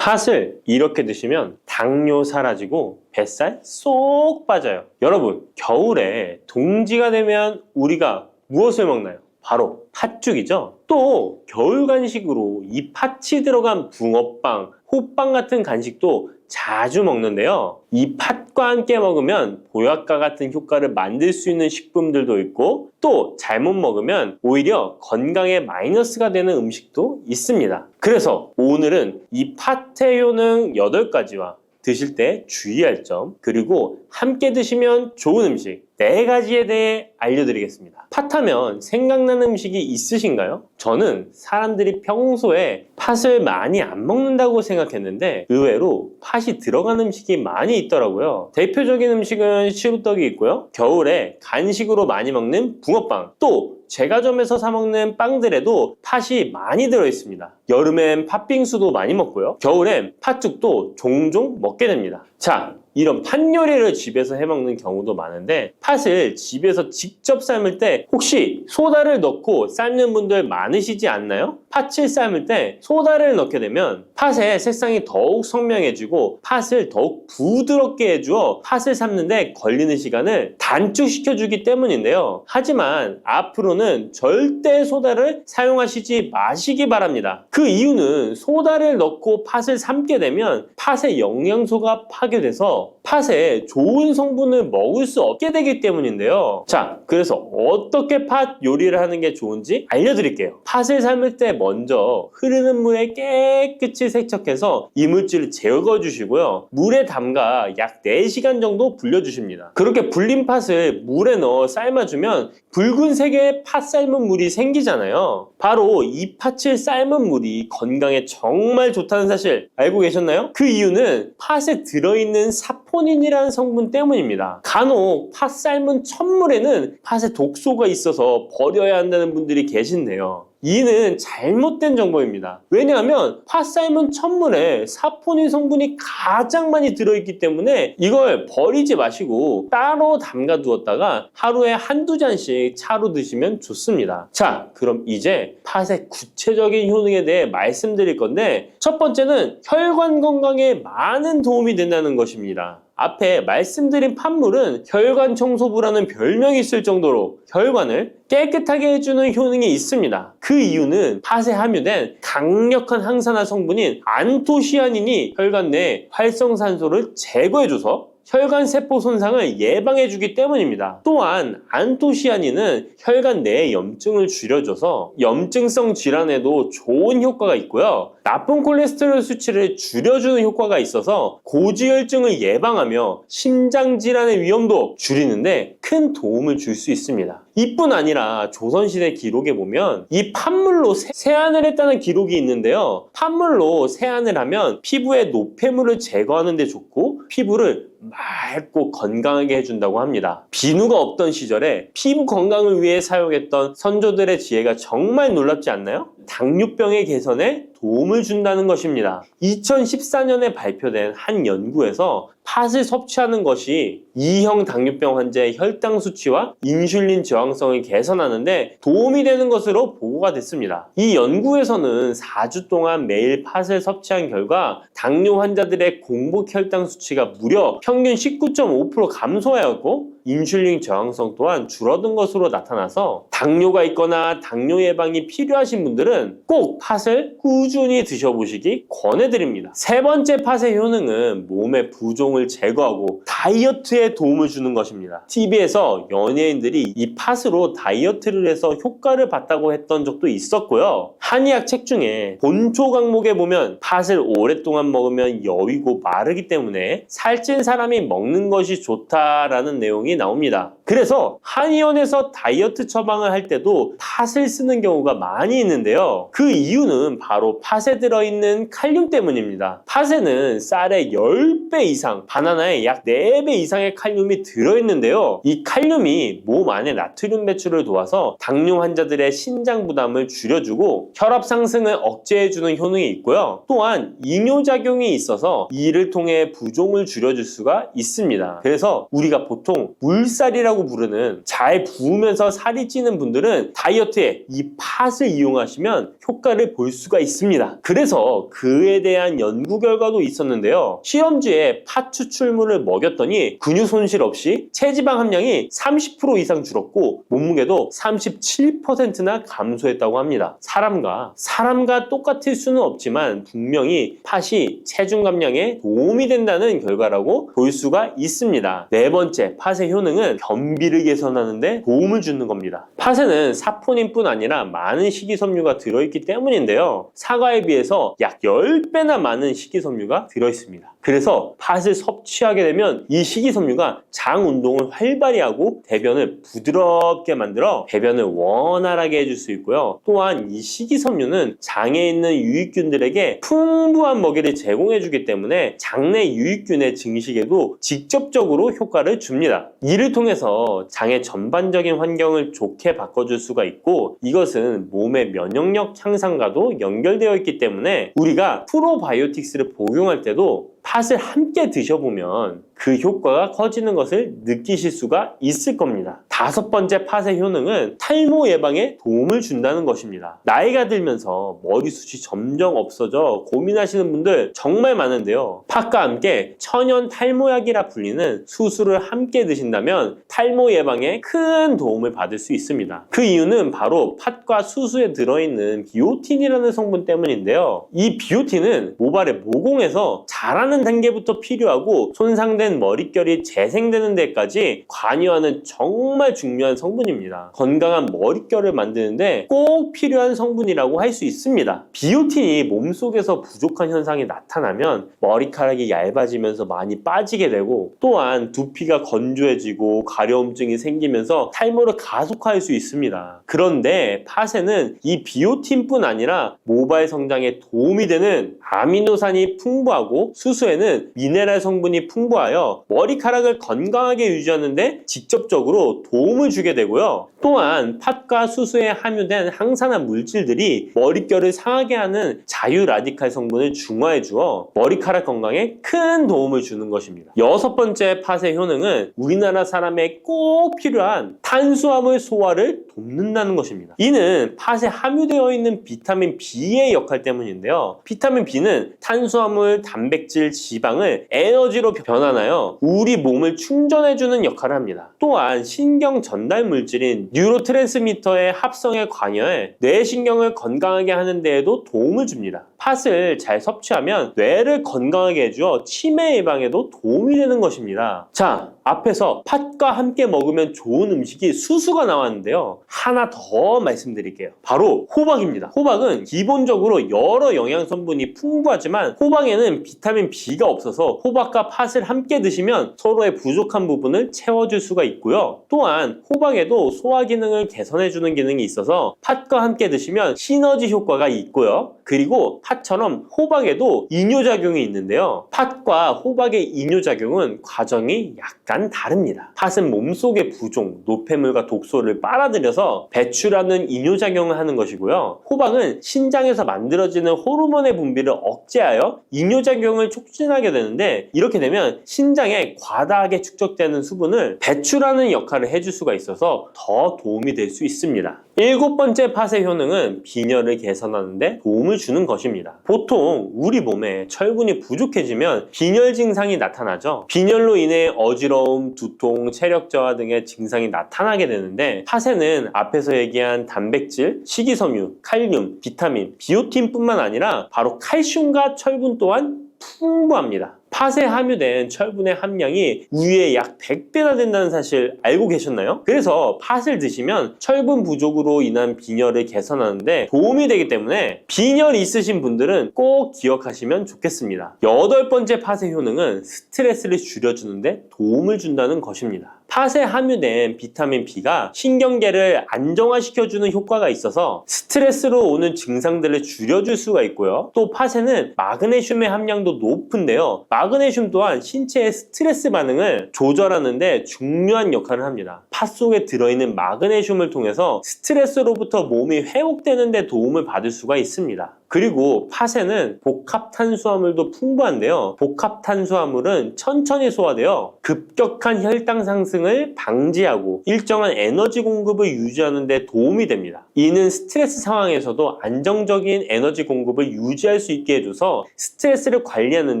팥을 이렇게 드시면 당뇨 사라지고 뱃살 쏙 빠져요. 여러분, 겨울에 동지가 되면 우리가 무엇을 먹나요? 바로 팥죽이죠. 또 겨울 간식으로 이 팥이 들어간 붕어빵, 호빵 같은 간식도 자주 먹는데요. 이 팥과 함께 먹으면 보약과 같은 효과를 만들 수 있는 식품들도 있고, 또 잘못 먹으면 오히려 건강에 마이너스가 되는 음식도 있습니다. 그래서 오늘은 이 팥의 효능 8가지와 드실 때 주의할 점, 그리고 함께 드시면 좋은 음식 4가지에 대해 알려드리겠습니다. 팥하면 생각나는 음식이 있으신가요? 저는 사람들이 평소에 팥을 많이 안 먹는다고 생각했는데 의외로 팥이 들어간 음식이 많이 있더라고요. 대표적인 음식은 시루떡이 있고요. 겨울에 간식으로 많이 먹는 붕어빵, 또 제과점에서 사 먹는 빵들에도 팥이 많이 들어있습니다. 여름엔 팥빙수도 많이 먹고요. 겨울엔 팥죽도 종종 먹게 됩니다. 자, 이런 팥 요리를 집에서 해먹는 경우도 많은데, 팥을 집에서 직접 삶을 때 혹시 소다를 넣고 삶는 분들 많으시지 않나요? 팥을 삶을 때 소다를 넣게 되면 팥의 색상이 더욱 선명해지고 팥을 더욱 부드럽게 해주어 팥을 삶는데 걸리는 시간을 단축시켜주기 때문인데요. 하지만 앞으로는 절대 소다를 사용하시지 마시기 바랍니다. 그 이유는 소다를 넣고 팥을 삶게 되면 팥의 영양소가 파괴돼서 팥에 좋은 성분을 먹을 수 없게 되기 때문인데요. 자, 그래서 어떻게 팥 요리를 하는 게 좋은지 알려드릴게요. 팥을 삶을 때 먼저 흐르는 물에 깨끗이 세척해서 이물질을 제거해 주시고요. 물에 담가 약 4시간 정도 불려주십니다. 그렇게 불린 팥을 물에 넣어 삶아주면 붉은색의 팥 삶은 물이 생기잖아요. 바로 이 팥을 삶은 물이 건강에 정말 좋다는 사실 알고 계셨나요? 그 이유는 팥에 들어있는 사포닌이라는 성분 때문입니다. 간혹 팥 삶은 첫물에는 팥에 독소가 있어서 버려야 한다는 분들이 계신데요. 이는 잘못된 정보입니다. 왜냐하면 팥 삶은 첫물에 사포닌 성분이 가장 많이 들어있기 때문에 이걸 버리지 마시고 따로 담가 두었다가 하루에 1~2잔씩 차로 드시면 좋습니다. 자, 그럼 이제 팥의 구체적인 효능에 대해 말씀드릴 건데, 첫 번째는 혈관 건강에 많은 도움이 된다는 것입니다. 앞에 말씀드린 팥물은 혈관 청소부라는 별명이 있을 정도로 혈관을 깨끗하게 해주는 효능이 있습니다. 그 이유는 팥에 함유된 강력한 항산화 성분인 안토시아닌이 혈관 내 활성산소를 제거해줘서 혈관 세포 손상을 예방해주기 때문입니다. 또한 안토시아닌은 혈관 내의 염증을 줄여줘서 염증성 질환에도 좋은 효과가 있고요. 나쁜 콜레스테롤 수치를 줄여주는 효과가 있어서 고지혈증을 예방하며 심장질환의 위험도 줄이는데 큰 도움을 줄 수 있습니다. 이뿐 아니라 조선시대 기록에 보면 이 팥물로 세안을 했다는 기록이 있는데요. 팥물로 세안을 하면 피부의 노폐물을 제거하는 데 좋고 피부를 맑고 건강하게 해준다고 합니다. 비누가 없던 시절에 피부 건강을 위해 사용했던 선조들의 지혜가 정말 놀랍지 않나요? 당뇨병의 개선에 도움을 준다는 것입니다. 2014년에 발표된 한 연구에서 팥을 섭취하는 것이 2형 당뇨병 환자의 혈당 수치와 인슐린 저항성을 개선하는데 도움이 되는 것으로 보고가 됐습니다. 이 연구에서는 4주 동안 매일 팥을 섭취한 결과 당뇨 환자들의 공복 혈당 수치가 무려 평균 19.5% 감소하였고 인슐린 저항성 또한 줄어든 것으로 나타나서 당뇨가 있거나 당뇨 예방이 필요하신 분들은 꼭 팥을 꾸준히 드셔보시기 권해드립니다. 세 번째 팥의 효능은 몸의 부종을 제거하고 다이어트에 도움을 주는 것입니다. TV에서 연예인들이 이 팥으로 다이어트를 해서 효과를 봤다고 했던 적도 있었고요. 한의학 책 중에 본초 강목에 보면 팥을 오랫동안 먹으면 여위고 마르기 때문에 살찐 사람이 먹는 것이 좋다라는 내용이 나옵니다. 그래서 한의원에서 다이어트 처방을 할 때도 팥을 쓰는 경우가 많이 있는데요. 그 이유는 바로 팥에 들어있는 칼륨 때문입니다. 팥에는 쌀의 10배 이상, 바나나에 약 4배 이상의 칼륨이 들어있는데요. 이 칼륨이 몸 안에 나트륨 배출을 도와서 당뇨 환자들의 신장 부담을 줄여주고 혈압 상승을 억제해주는 효능이 있고요. 또한 이뇨작용이 있어서 이를 통해 부종을 줄여줄 수가 있습니다. 그래서 우리가 보통 물살이라고 부르는 잘 부으면서 살이 찌는 분들은 다이어트에 이 팥을 이용하시면 효과를 볼 수가 있습니다. 그래서 그에 대한 연구 결과도 있었는데요. 시험지에 팥 추출물을 먹였더니 근육 손실 없이 체지방 함량이 30% 이상 줄었고 몸무게도 37%나 감소했다고 합니다. 사람과 똑같을 수는 없지만 분명히 팥이 체중 감량에 도움이 된다는 결과라고 볼 수가 있습니다. 네 번째, 팥의 효능은 변비를 개선하는 데 도움을 주는 겁니다. 팥에는 사포닌뿐 아니라 많은 식이섬유가 들어있기 때문인데요. 사과에 비해서 약 10배나 많은 식이섬유가 들어있습니다. 그래서 팥을 섭취하게 되면 이 식이섬유가 장 운동을 활발히 하고 대변을 부드럽게 만들어 배변을 원활하게 해줄 수 있고요. 또한 이 식이섬유는 장에 있는 유익균들에게 풍부한 먹이를 제공해주기 때문에 장내 유익균의 증식에도 직접적으로 효과를 줍니다. 이를 통해서 장의 전반적인 환경을 좋게 바꿔줄 수가 있고 이것은 몸의 면역력 향상과도 연결되어 있기 때문에 우리가 프로바이오틱스를 복용할 때도 팥을 함께 드셔보면 그 효과가 커지는 것을 느끼실 수가 있을 겁니다. 다섯 번째 팥의 효능은 탈모 예방에 도움을 준다는 것입니다. 나이가 들면서 머리숱이 점점 없어져 고민하시는 분들 정말 많은데요. 팥과 함께 천연 탈모약이라 불리는 수수를 함께 드신다면 탈모 예방에 큰 도움을 받을 수 있습니다. 그 이유는 바로 팥과 수수에 들어있는 비오틴이라는 성분 때문인데요. 이 비오틴은 모발의 모공에서 자라는 단계부터 필요하고 손상된 머릿결이 재생되는 데까지 관여하는 정말 중요한 성분입니다. 건강한 머릿결을 만드는데 꼭 필요한 성분이라고 할 수 있습니다. 비오틴이 몸속에서 부족한 현상이 나타나면 머리카락이 얇아지면서 많이 빠지게 되고 또한 두피가 건조해지고 가려움증이 생기면서 탈모를 가속화할 수 있습니다. 그런데 팥에는 이 비오틴뿐 아니라 모발 성장에 도움이 되는 아미노산이 풍부하고 수수에는 미네랄 성분이 풍부하여 머리카락을 건강하게 유지하는 데 직접적으로 도움을 주게 되고요. 또한 팥과 수수에 함유된 항산화 물질들이 머릿결을 상하게 하는 자유 라디칼 성분을 중화해 주어 머리카락 건강에 큰 도움을 주는 것입니다. 여섯 번째 팥의 효능은 우리나라 사람에 꼭 필요한 탄수화물 소화를 돕는다는 것입니다. 이는 팥에 함유되어 있는 비타민 B의 역할 때문인데요. 비타민 B는 탄수화물, 단백질, 지방을 에너지로 변환하여 우리 몸을 충전해주는 역할을 합니다. 또한 신경 전달 물질인 뉴로트랜스미터의 합성에 관여해 뇌신경을 건강하게 하는 데에도 도움을 줍니다. 팥을 잘 섭취하면 뇌를 건강하게 해주어 치매 예방에도 도움이 되는 것입니다. 자, 앞에서 팥과 함께 먹으면 좋은 음식이 수수가 나왔는데요. 하나 더 말씀드릴게요. 바로 호박입니다. 호박은 기본적으로 여러 영양성분이 풍부하지만 호박에는 비타민 B가 없어서 호박과 팥을 함께 드시면 서로의 부족한 부분을 채워줄 수가 있고요. 또한 호박에도 소화 기능을 개선해주는 기능이 있어서 팥과 함께 드시면 시너지 효과가 있고요. 그리고 팥처럼 호박에도 이뇨작용이 있는데요. 팥과 호박의 이뇨작용은 과정이 약간 다릅니다. 팥은 몸속의 부종, 노폐물과 독소를 빨아들여서 배출하는 이뇨작용을 하는 것이고요. 호박은 신장에서 만들어지는 호르몬의 분비를 억제하여 이뇨작용을 촉진하게 되는데 이렇게 되면 신장에 과다하게 축적되는 수분을 배출하는 역할을 해줄 수가 있어서 더 도움이 될 수 있습니다. 일곱 번째 팥의 효능은 빈혈을 개선하는 데 도움을 주는 것입니다. 보통 우리 몸에 철분이 부족해지면 빈혈 증상이 나타나죠. 빈혈로 인해 어지러움, 두통, 체력 저하 등의 증상이 나타나게 되는데 팥에는 앞에서 얘기한 단백질, 식이섬유, 칼륨, 비타민, 비오틴뿐만 아니라 바로 칼슘과 철분 또한 풍부합니다. 팥에 함유된 철분의 함량이 우유의 약 100배나 된다는 사실 알고 계셨나요? 그래서 팥을 드시면 철분 부족으로 인한 빈혈을 개선하는데 도움이 되기 때문에 빈혈이 있으신 분들은 꼭 기억하시면 좋겠습니다. 여덟 번째 팥의 효능은 스트레스를 줄여주는데 도움을 준다는 것입니다. 팥에 함유된 비타민 B가 신경계를 안정화시켜주는 효과가 있어서 스트레스로 오는 증상들을 줄여줄 수가 있고요. 또 팥에는 마그네슘의 함량도 높은데요. 마그네슘 또한 신체의 스트레스 반응을 조절하는 데 중요한 역할을 합니다. 팥 속에 들어있는 마그네슘을 통해서 스트레스로부터 몸이 회복되는 데 도움을 받을 수가 있습니다. 그리고 팥에는 복합 탄수화물도 풍부한데요. 복합 탄수화물은 천천히 소화되어 급격한 혈당 상승을 방지하고 일정한 에너지 공급을 유지하는 데 도움이 됩니다. 이는 스트레스 상황에서도 안정적인 에너지 공급을 유지할 수 있게 해줘서 스트레스를 관리하는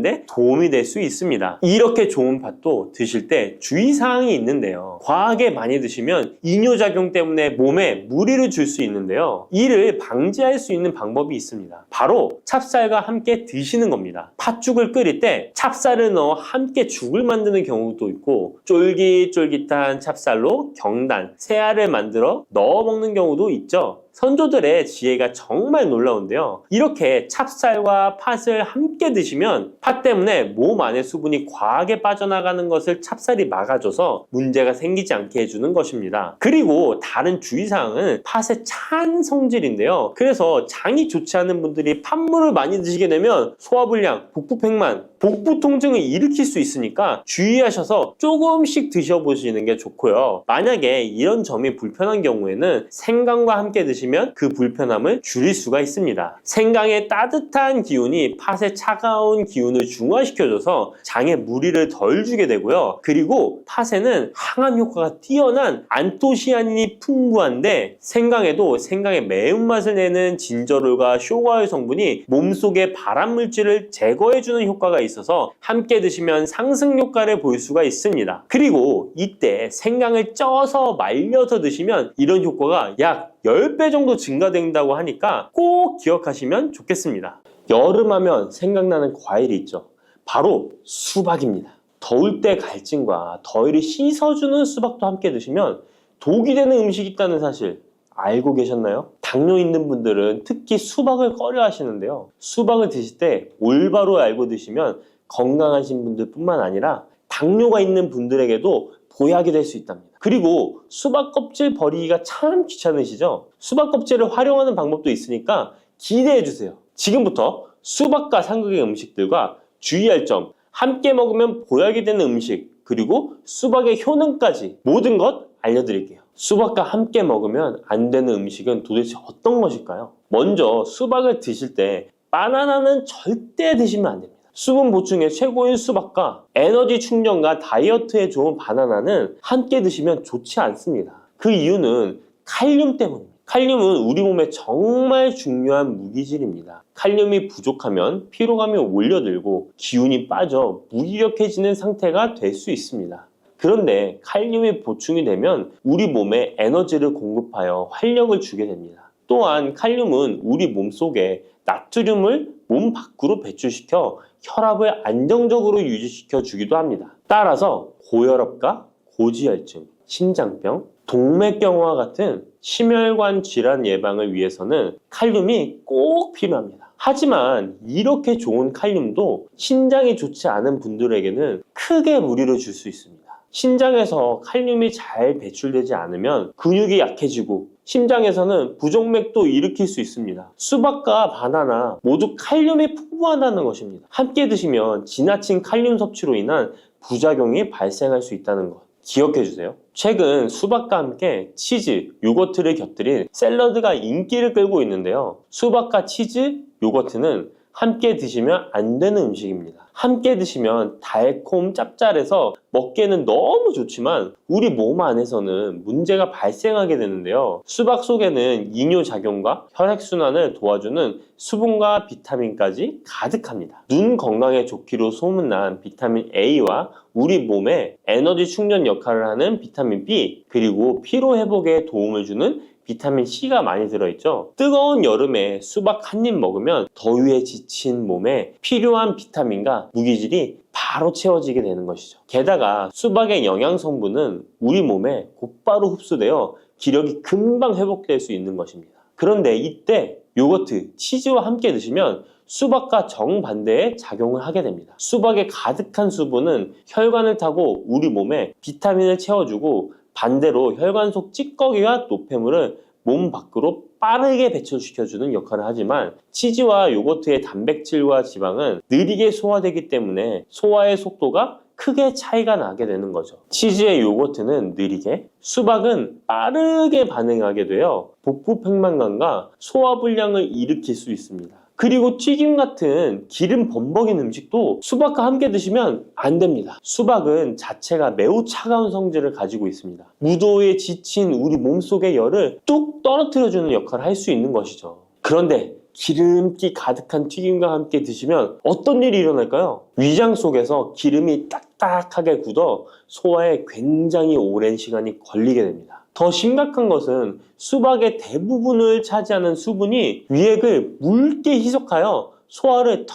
데 도움이 될 수 있습니다. 이렇게 좋은 팥도 드실 때 주의사항이 있는데요. 과하게 많이 드시면 이뇨작용 때문에 몸에 무리를 줄 수 있는데요. 이를 방지할 수 있는 방법이 있습니다. 바로 찹쌀과 함께 드시는 겁니다. 팥죽을 끓일 때 찹쌀을 넣어 함께 죽을 만드는 경우도 있고 쫄깃쫄깃한 찹쌀로 경단, 새알을 만들어 넣어 먹는 경우도 있죠. 선조들의 지혜가 정말 놀라운데요. 이렇게 찹쌀과 팥을 함께 드시면 팥 때문에 몸 안에 수분이 과하게 빠져나가는 것을 찹쌀이 막아줘서 문제가 생기지 않게 해주는 것입니다. 그리고 다른 주의사항은 팥의 찬 성질인데요. 그래서 장이 좋지 않은 분들이 팥물을 많이 드시게 되면 소화불량, 복부팽만, 복부 통증을 일으킬 수 있으니까 주의하셔서 조금씩 드셔보시는 게 좋고요. 만약에 이런 점이 불편한 경우에는 생강과 함께 드시면 그 불편함을 줄일 수가 있습니다. 생강의 따뜻한 기운이 팥의 차가운 기운을 중화시켜줘서 장에 무리를 덜 주게 되고요. 그리고 팥에는 항암 효과가 뛰어난 안토시아닌이 풍부한데 생강에도 생강의 매운맛을 내는 진저롤과 쇼가올 성분이 몸속의 발암물질을 제거해주는 효과가 있어서 함께 드시면 상승 효과를 볼 수가 있습니다. 그리고 이때 생강을 쪄서 말려서 드시면 이런 효과가 약 10배 정도 증가된다고 하니까 꼭 기억하시면 좋겠습니다. 여름하면 생각나는 과일이 있죠. 바로 수박입니다. 더울 때 갈증과 더위를 씻어주는 수박도 함께 드시면 독이 되는 음식이 있다는 사실 알고 계셨나요? 당뇨 있는 분들은 특히 수박을 꺼려 하시는데요. 수박을 드실 때 올바로 알고 드시면 건강하신 분들 뿐만 아니라 당뇨가 있는 분들에게도 보약이 될 수 있답니다. 그리고 수박 껍질 버리기가 참 귀찮으시죠? 수박 껍질을 활용하는 방법도 있으니까 기대해 주세요. 지금부터 수박과 상극의 음식들과 주의할 점, 함께 먹으면 보약이 되는 음식, 그리고 수박의 효능까지 모든 것 알려드릴게요. 수박과 함께 먹으면 안 되는 음식은 도대체 어떤 것일까요? 먼저 수박을 드실 때 바나나는 절대 드시면 안 됩니다. 수분 보충에 최고인 수박과 에너지 충전과 다이어트에 좋은 바나나는 함께 드시면 좋지 않습니다. 그 이유는 칼륨 때문입니다. 칼륨은 우리 몸에 정말 중요한 무기질입니다. 칼륨이 부족하면 피로감이 올려들고 기운이 빠져 무기력해지는 상태가 될 수 있습니다. 그런데 칼륨이 보충이 되면 우리 몸에 에너지를 공급하여 활력을 주게 됩니다. 또한 칼륨은 우리 몸속에 나트륨을 몸 밖으로 배출시켜 혈압을 안정적으로 유지시켜 주기도 합니다. 따라서 고혈압과 고지혈증, 심장병, 동맥경화와 같은 심혈관 질환 예방을 위해서는 칼륨이 꼭 필요합니다. 하지만 이렇게 좋은 칼륨도 신장이 좋지 않은 분들에게는 크게 무리를 줄 수 있습니다. 신장에서 칼륨이 잘 배출되지 않으면 근육이 약해지고 심장에서는 부정맥도 일으킬 수 있습니다. 수박과 바나나 모두 칼륨이 풍부하다는 것입니다. 함께 드시면 지나친 칼륨 섭취로 인한 부작용이 발생할 수 있다는 것 기억해 주세요. 최근 수박과 함께 치즈, 요거트를 곁들인 샐러드가 인기를 끌고 있는데요. 수박과 치즈, 요거트는 함께 드시면 안 되는 음식입니다. 함께 드시면 달콤 짭짤해서 먹기에는 너무 좋지만 우리 몸 안에서는 문제가 발생하게 되는데요. 수박 속에는 이뇨작용과 혈액순환을 도와주는 수분과 비타민까지 가득합니다. 눈 건강에 좋기로 소문난 비타민 A와 우리 몸에 에너지 충전 역할을 하는 비타민 B, 그리고 피로 회복에 도움을 주는 비타민 C가 많이 들어있죠. 뜨거운 여름에 수박 한 입 먹으면 더위에 지친 몸에 필요한 비타민과 무기질이 바로 채워지게 되는 것이죠. 게다가 수박의 영양 성분은 우리 몸에 곧바로 흡수되어 기력이 금방 회복될 수 있는 것입니다. 그런데 이때 요거트, 치즈와 함께 드시면 수박과 정반대의 작용을 하게 됩니다. 수박의 가득한 수분은 혈관을 타고 우리 몸에 비타민을 채워주고 반대로 혈관 속 찌꺼기와 노폐물을 몸 밖으로 빠르게 배출시켜주는 역할을 하지만 치즈와 요거트의 단백질과 지방은 느리게 소화되기 때문에 소화의 속도가 크게 차이가 나게 되는 거죠. 치즈의 요거트는 느리게, 수박은 빠르게 반응하게 되어 복부 팽만감과 소화불량을 일으킬 수 있습니다. 그리고 튀김 같은 기름 범벅인 음식도 수박과 함께 드시면 안 됩니다. 수박은 자체가 매우 차가운 성질을 가지고 있습니다. 무더위에 지친 우리 몸속의 열을 뚝 떨어뜨려주는 역할을 할 수 있는 것이죠. 그런데 기름기 가득한 튀김과 함께 드시면 어떤 일이 일어날까요? 위장 속에서 기름이 딱딱하게 굳어 소화에 굉장히 오랜 시간이 걸리게 됩니다. 더 심각한 것은 수박의 대부분을 차지하는 수분이 위액을 묽게 희석하여 소화를 더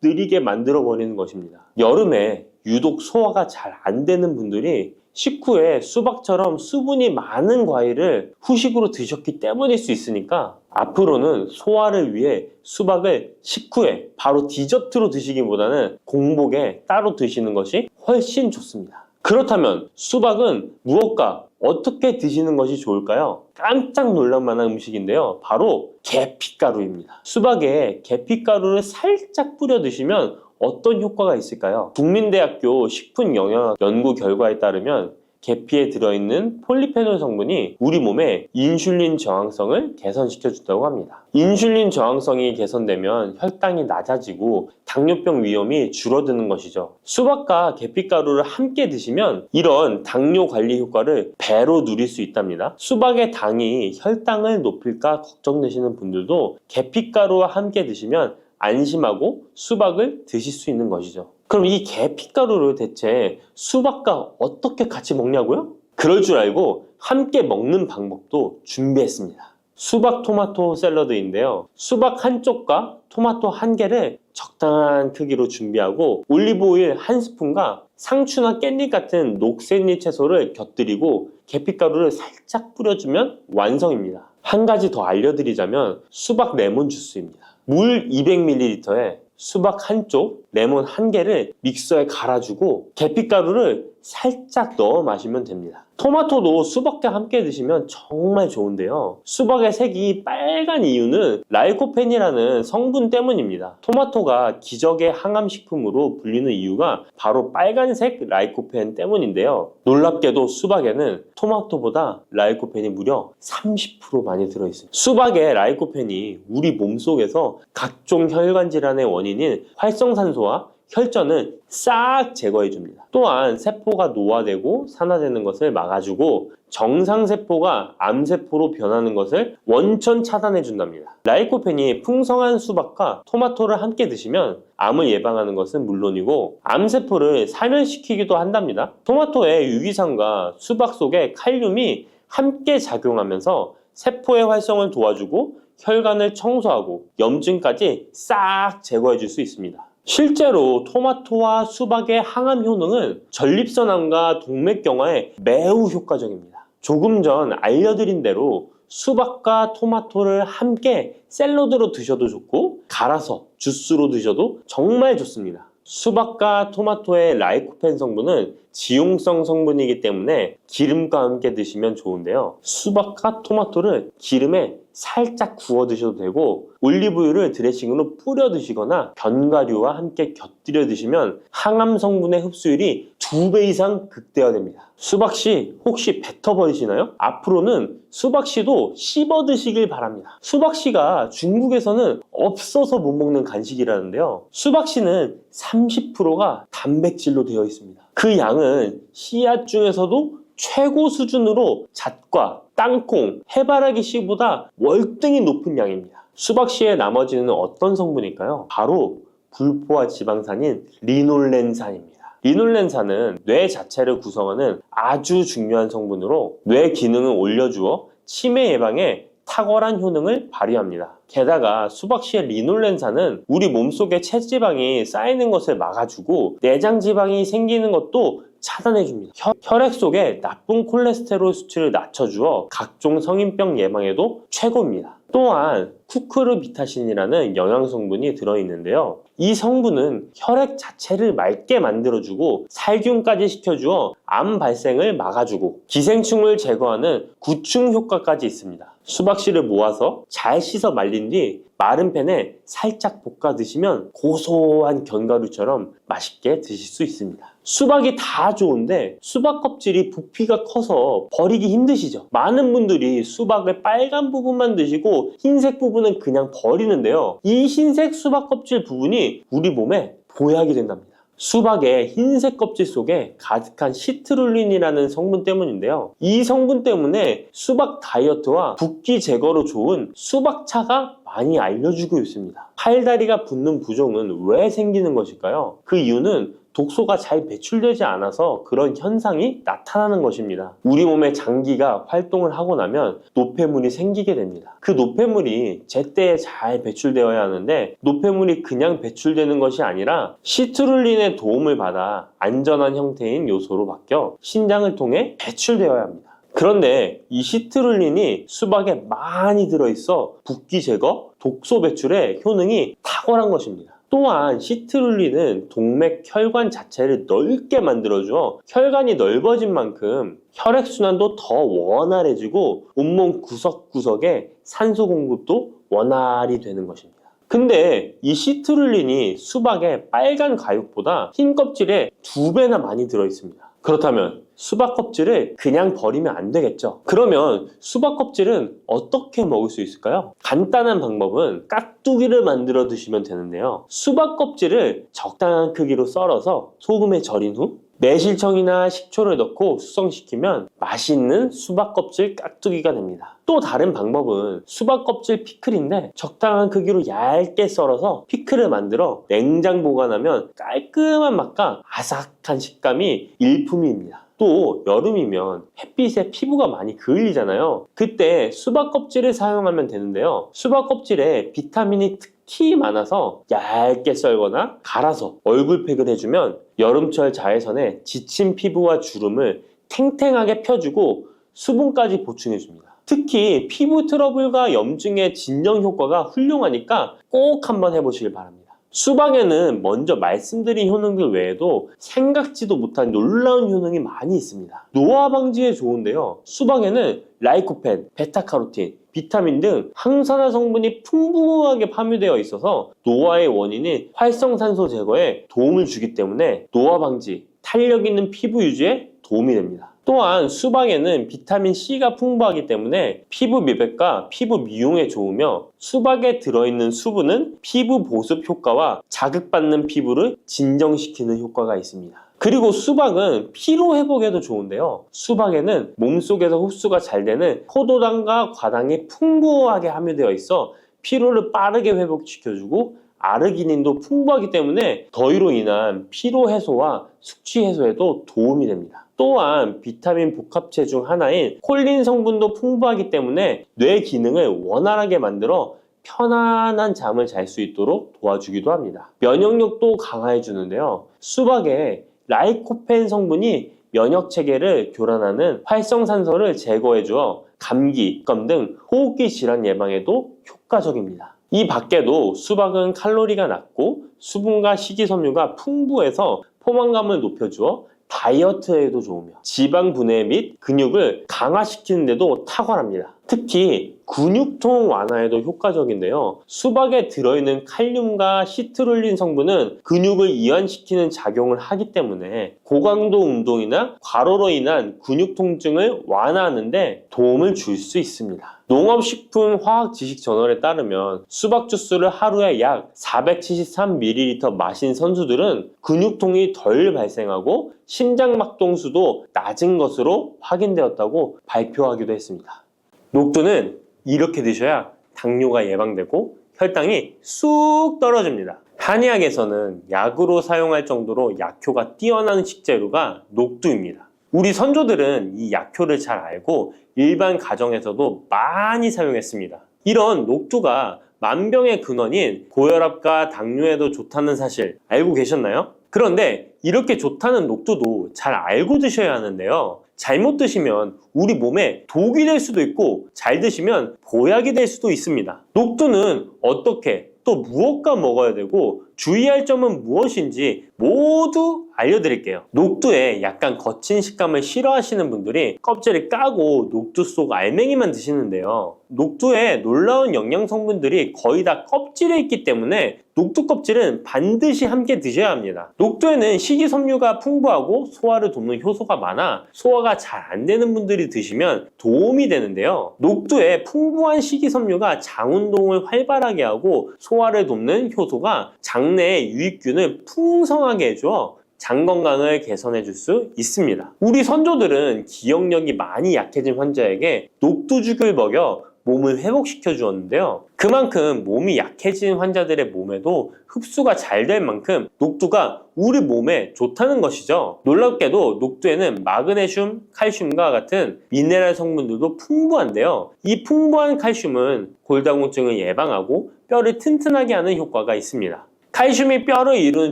느리게 만들어 버리는 것입니다. 여름에 유독 소화가 잘 안 되는 분들이 식후에 수박처럼 수분이 많은 과일을 후식으로 드셨기 때문일 수 있으니까 앞으로는 소화를 위해 수박을 식후에 바로 디저트로 드시기보다는 공복에 따로 드시는 것이 훨씬 좋습니다. 그렇다면 수박은 무엇과 어떻게 드시는 것이 좋을까요? 깜짝 놀랄 만한 음식인데요. 바로 계피가루입니다. 수박에 계피가루를 살짝 뿌려 드시면 어떤 효과가 있을까요? 국민대학교 식품영양학 연구 결과에 따르면 계피에 들어있는 폴리페놀 성분이 우리 몸의 인슐린 저항성을 개선시켜준다고 합니다. 인슐린 저항성이 개선되면 혈당이 낮아지고 당뇨병 위험이 줄어드는 것이죠. 수박과 계피가루를 함께 드시면 이런 당뇨 관리 효과를 배로 누릴 수 있답니다. 수박의 당이 혈당을 높일까 걱정되시는 분들도 계피가루와 함께 드시면 안심하고 수박을 드실 수 있는 것이죠. 그럼 이 계피가루를 대체 수박과 어떻게 같이 먹냐고요? 그럴 줄 알고 함께 먹는 방법도 준비했습니다. 수박 토마토 샐러드인데요. 수박 한쪽과 토마토 한 개를 적당한 크기로 준비하고 올리브 오일 한 스푼과 상추나 깻잎 같은 녹색잎 채소를 곁들이고 계피가루를 살짝 뿌려주면 완성입니다. 한 가지 더 알려드리자면 수박 레몬 주스입니다. 물 200ml에 수박 한쪽, 레몬 한 개를 믹서에 갈아주고 계피가루를 살짝 넣어 마시면 됩니다. 토마토도 수박과 함께 드시면 정말 좋은데요. 수박의 색이 빨간 이유는 라이코펜이라는 성분 때문입니다. 토마토가 기적의 항암식품으로 불리는 이유가 바로 빨간색 라이코펜 때문인데요. 놀랍게도 수박에는 토마토보다 라이코펜이 무려 30% 많이 들어있습니다. 수박의 라이코펜이 우리 몸속에서 각종 혈관 질환의 원인인 활성산소와 혈전을 싹 제거해줍니다. 또한 세포가 노화되고 산화되는 것을 막아주고 정상세포가 암세포로 변하는 것을 원천 차단해준답니다. 라이코펜이 풍성한 수박과 토마토를 함께 드시면 암을 예방하는 것은 물론이고 암세포를 사멸시키기도 한답니다. 토마토의 유기산과 수박 속의 칼륨이 함께 작용하면서 세포의 활성을 도와주고 혈관을 청소하고 염증까지 싹 제거해 줄 수 있습니다. 실제로 토마토와 수박의 항암 효능은 전립선암과 동맥경화에 매우 효과적입니다. 조금 전 알려드린 대로 수박과 토마토를 함께 샐러드로 드셔도 좋고 갈아서 주스로 드셔도 정말 좋습니다. 수박과 토마토의 라이코펜 성분은 지용성 성분이기 때문에 기름과 함께 드시면 좋은데요. 수박과 토마토를 기름에 살짝 구워 드셔도 되고 올리브유를 드레싱으로 뿌려 드시거나 견과류와 함께 곁들여 드시면 항암 성분의 흡수율이 2배 이상 극대화됩니다. 수박씨 혹시 뱉어버리시나요? 앞으로는 수박씨도 씹어 드시길 바랍니다. 수박씨가 중국에서는 없어서 못 먹는 간식이라는데요. 수박씨는 30%가 단백질로 되어 있습니다. 그 양은 씨앗 중에서도 최고 수준으로 잣과 땅콩, 해바라기 씨보다 월등히 높은 양입니다. 수박씨의 나머지는 어떤 성분일까요? 바로 불포화 지방산인 리놀렌산입니다. 리놀렌산은 뇌 자체를 구성하는 아주 중요한 성분으로 뇌 기능을 올려주어 치매 예방에 탁월한 효능을 발휘합니다. 게다가 수박씨의 리놀렌산은 우리 몸속에 체지방이 쌓이는 것을 막아주고 내장 지방이 생기는 것도 차단해줍니다. 혈액 속에 나쁜 콜레스테롤 수치를 낮춰주어 각종 성인병 예방에도 최고입니다. 또한 쿠크르비타신이라는 영양성분이 들어있는데요. 이 성분은 혈액 자체를 맑게 만들어주고 살균까지 시켜주어 암 발생을 막아주고 기생충을 제거하는 구충 효과까지 있습니다. 수박씨를 모아서 잘 씻어 말린 뒤 마른 팬에 살짝 볶아 드시면 고소한 견과류처럼 맛있게 드실 수 있습니다. 수박이 다 좋은데 수박 껍질이 부피가 커서 버리기 힘드시죠? 많은 분들이 수박의 빨간 부분만 드시고 흰색 부분은 그냥 버리는데요. 이 흰색 수박 껍질 부분이 우리 몸에 보약이 된답니다. 수박의 흰색 껍질 속에 가득한 시트룰린이라는 성분 때문인데요. 이 성분 때문에 수박 다이어트와 붓기 제거로 좋은 수박차가 많이 알려지고 있습니다. 팔다리가 붓는 부종은 왜 생기는 것일까요? 그 이유는 독소가 잘 배출되지 않아서 그런 현상이 나타나는 것입니다. 우리 몸의 장기가 활동을 하고 나면 노폐물이 생기게 됩니다. 그 노폐물이 제때에 잘 배출되어야 하는데 노폐물이 그냥 배출되는 것이 아니라 시트룰린의 도움을 받아 안전한 형태인 요소로 바뀌어 신장을 통해 배출되어야 합니다. 그런데 이 시트룰린이 수박에 많이 들어있어 붓기 제거, 독소 배출의 효능이 탁월한 것입니다. 또한 시트룰린은 동맥 혈관 자체를 넓게 만들어주어 혈관이 넓어진 만큼 혈액순환도 더 원활해지고 온몸 구석구석에 산소 공급도 원활히 되는 것입니다. 근데 이 시트룰린이 수박의 빨간 과육보다 흰 껍질에 2배나 많이 들어있습니다. 그렇다면 수박 껍질을 그냥 버리면 안 되겠죠. 그러면 수박 껍질은 어떻게 먹을 수 있을까요? 간단한 방법은 깍두기를 만들어 드시면 되는데요. 수박 껍질을 적당한 크기로 썰어서 소금에 절인 후 매실청이나 식초를 넣고 숙성시키면 맛있는 수박 껍질 깍두기가 됩니다. 또 다른 방법은 수박 껍질 피클인데 적당한 크기로 얇게 썰어서 피클을 만들어 냉장 보관하면 깔끔한 맛과 아삭한 식감이 일품입니다. 또 여름이면 햇빛에 피부가 많이 그을리잖아요. 그때 수박 껍질을 사용하면 되는데요. 수박 껍질에 비타민이 특히 많아서 얇게 썰거나 갈아서 얼굴팩을 해주면 여름철 자외선에 지친 피부와 주름을 탱탱하게 펴주고 수분까지 보충해줍니다. 특히 피부 트러블과 염증의 진정 효과가 훌륭하니까 꼭 한번 해보시길 바랍니다. 수박에는 먼저 말씀드린 효능들 외에도 생각지도 못한 놀라운 효능이 많이 있습니다. 노화 방지에 좋은데요. 수박에는 라이코펜, 베타카로틴, 비타민 등 항산화 성분이 풍부하게 함유되어 있어서 노화의 원인인 활성산소 제거에 도움을 주기 때문에 노화 방지, 탄력 있는 피부 유지에 도움이 됩니다. 또한 수박에는 비타민 C가 풍부하기 때문에 피부 미백과 피부 미용에 좋으며 수박에 들어있는 수분은 피부 보습 효과와 자극받는 피부를 진정시키는 효과가 있습니다. 그리고 수박은 피로 회복에도 좋은데요. 수박에는 몸속에서 흡수가 잘 되는 포도당과 과당이 풍부하게 함유되어 있어 피로를 빠르게 회복시켜주고 아르기닌도 풍부하기 때문에 더위로 인한 피로 해소와 숙취 해소에도 도움이 됩니다. 또한 비타민 복합체 중 하나인 콜린 성분도 풍부하기 때문에 뇌 기능을 원활하게 만들어 편안한 잠을 잘 수 있도록 도와주기도 합니다. 면역력도 강화해 주는데요. 수박에 라이코펜 성분이 면역 체계를 교란하는 활성산소를 제거해 주어 감기, 감 등 호흡기 질환 예방에도 효과적입니다. 이 밖에도 수박은 칼로리가 낮고 수분과 식이섬유가 풍부해서 포만감을 높여주어 다이어트에도 좋으며 지방 분해 및 근육을 강화시키는 데도 탁월합니다. 특히 근육통 완화에도 효과적인데요. 수박에 들어있는 칼륨과 시트룰린 성분은 근육을 이완시키는 작용을 하기 때문에 고강도 운동이나 과로로 인한 근육 통증을 완화하는 데 도움을 줄 수 있습니다. 농업식품화학지식저널에 따르면 수박 주스를 하루에 약 473ml 마신 선수들은 근육통이 덜 발생하고 심장박동수도 낮은 것으로 확인되었다고 발표하기도 했습니다. 녹두는 이렇게 드셔야 당뇨가 예방되고 혈당이 쑥 떨어집니다. 한의학에서는 약으로 사용할 정도로 약효가 뛰어난 식재료가 녹두입니다. 우리 선조들은 이 약효를 잘 알고 일반 가정에서도 많이 사용했습니다. 이런 녹두가 만병의 근원인 고혈압과 당뇨에도 좋다는 사실 알고 계셨나요? 그런데 이렇게 좋다는 녹두도 잘 알고 드셔야 하는데요. 잘못 드시면 우리 몸에 독이 될 수도 있고 잘 드시면 보약이 될 수도 있습니다. 녹두는 어떻게 또 무엇과 먹어야 되고 주의할 점은 무엇인지 모두 알려드릴게요. 녹두에 약간 거친 식감을 싫어하시는 분들이 껍질을 까고 녹두 속 알맹이만 드시는데요. 녹두에 놀라운 영양 성분들이 거의 다 껍질에 있기 때문에 녹두 껍질은 반드시 함께 드셔야 합니다. 녹두에는 식이섬유가 풍부하고 소화를 돕는 효소가 많아 소화가 잘 안 되는 분들이 드시면 도움이 되는데요. 녹두에 풍부한 식이섬유가 장 운동을 활발하게 하고 소화를 돕는 효소가 장내의 유익균을 풍성하게 해줘 장 건강을 개선해 줄 수 있습니다. 우리 선조들은 기억력이 많이 약해진 환자에게 녹두죽을 먹여 몸을 회복시켜 주었는데요. 그만큼 몸이 약해진 환자들의 몸에도 흡수가 잘 될 만큼 녹두가 우리 몸에 좋다는 것이죠. 놀랍게도 녹두에는 마그네슘, 칼슘과 같은 미네랄 성분들도 풍부한데요. 이 풍부한 칼슘은 골다공증을 예방하고 뼈를 튼튼하게 하는 효과가 있습니다. 칼슘이 뼈를 이루는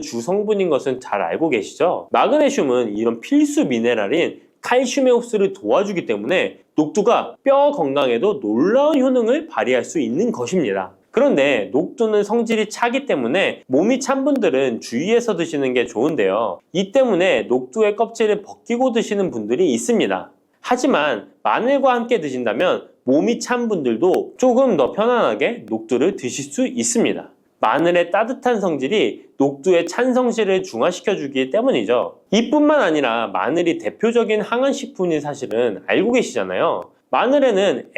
주성분인 것은 잘 알고 계시죠? 마그네슘은 이런 필수 미네랄인 칼슘의 흡수를 도와주기 때문에 녹두가 뼈 건강에도 놀라운 효능을 발휘할 수 있는 것입니다. 그런데 녹두는 성질이 차기 때문에 몸이 찬 분들은 주의해서 드시는 게 좋은데요. 이 때문에 녹두의 껍질을 벗기고 드시는 분들이 있습니다. 하지만 마늘과 함께 드신다면 몸이 찬 분들도 조금 더 편안하게 녹두를 드실 수 있습니다. 마늘의 따뜻한 성질이 녹두의 찬 성질을 중화시켜주기 때문이죠. 이뿐만 아니라 마늘이 대표적인 항암식품인 사실은 알고 계시잖아요. 마늘에는